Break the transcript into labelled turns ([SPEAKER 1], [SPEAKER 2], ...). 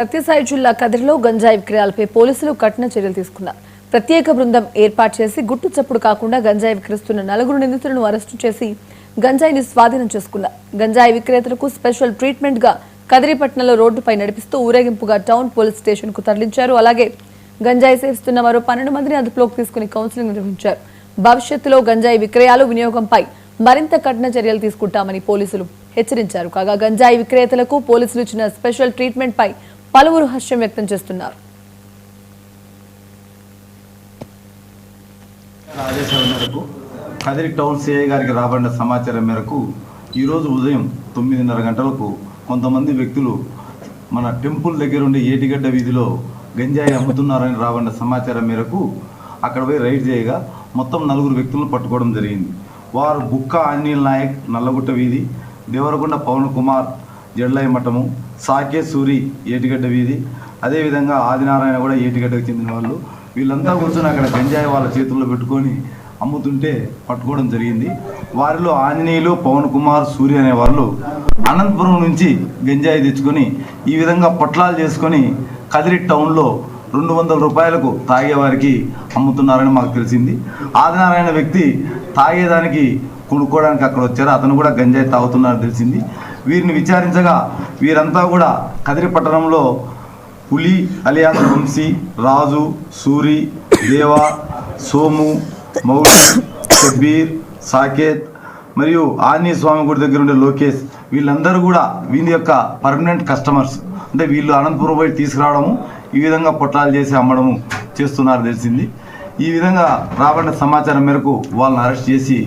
[SPEAKER 1] సత్యసాయి జిల్లా కదిరిలో గంజాయి విక్రయాలపై పోలీసులు కఠిన చర్యలు తీసుకున్నారు. ప్రత్యేక బృందం ఏర్పాటు చేసి గుట్టు చప్పుడు కాకుండా గంజాయి విక్రయిస్తున్న 4 నిందితులను అరెస్టు చేసి గంజాయిని స్వాధీనం చేసుకున్నారు. గంజాయి విక్రేతలకు స్పెషల్ ట్రీట్మెంట్ గా కదిరిపట్నంలో రోడ్డుపై నడిపిస్తూ ఊరేగింపుగా టౌన్ పోలీస్ స్టేషన్ కు తరలించారు. అలాగే గంజాయి సేవిస్తున్న మరో 12 మందిని అదుపులోకి తీసుకుని కౌన్సిలింగ్ నిర్వహించారు. భవిష్యత్తులో గంజాయి విక్రయాలు వినియోగంపై మరింత కఠిన చర్యలు తీసుకుంటామని పోలీసులు హెచ్చరించారు. కాగా గంజాయి విక్రేతలకు పోలీసులు ఇచ్చిన స్పెషల్ ట్రీట్మెంట్ పై పలువురు హర్షం వ్యక్తం చేస్తున్నారు.
[SPEAKER 2] ఆదేశాల మేరకు కదిరి టౌన్ సిఐ గారికి రాబడిన సమాచారం మేరకు ఈరోజు ఉదయం 9:30 గంటలకు కొంతమంది వ్యక్తులు మన టెంపుల్ దగ్గర ఉండే ఏటిగడ్డ వీధిలో గంజాయి అమ్ముతున్నారని రాబడిన సమాచారం మేరకు అక్కడ పోయి రైడ్ చేయగా మొత్తం 4 వ్యక్తులను పట్టుకోవడం జరిగింది. వారు బుక్క అనిల్ నాయక్ నల్లగుట్ట వీధి, దేవరకొండ పవన్ కుమార్ జడ్లయ్య మఠము, సాకే సూరి ఏటిగడ్డ వీధి, అదేవిధంగా ఆదినారాయణ కూడా ఏటిగడ్డకు చెందిన వాళ్ళు. వీళ్ళంతా కూర్చొని అక్కడ గంజాయి వాళ్ళ చేతుల్లో పెట్టుకొని అమ్ముతుంటే పట్టుకోవడం జరిగింది. వారిలో ఆంజనేయులు, పవన్ కుమార్, సూర్య అనే వాళ్ళు అనంతపురం నుంచి గంజాయి తెచ్చుకొని ఈ విధంగా పొట్లాలు చేసుకొని కదిరి టౌన్లో 200 రూపాయలకు తాగేవారికి అమ్ముతున్నారని మాకు తెలిసింది. ఆదినారాయణ వ్యక్తి తాగేదానికి కొనుక్కోవడానికి అక్కడ వచ్చారు. అతను కూడా గంజాయి తాగుతున్నారని తెలిసింది. వీరిని విచారించగా వీరంతా కూడా కదిరి పట్టణంలో పులి అలియాస్ వంశీ, రాజు, సూరి, దేవ, సోము, మౌలి, షబ్బీర్, సాకేత్ మరియు ఆంజనేయ స్వామి గుడి దగ్గర ఉండే లోకేష్, వీళ్ళందరూ కూడా వీళ్ళ యొక్క పర్మనెంట్ కస్టమర్స్. అంటే వీళ్ళు అనంతపురం పోయి తీసుకురావడము, ఈ విధంగా పొట్లాలు చేసి అమ్మడము చేస్తున్నారు తెలిసింది. ఈ విధంగా రాబడిన సమాచారం మేరకు వాళ్ళని అరెస్ట్ చేసి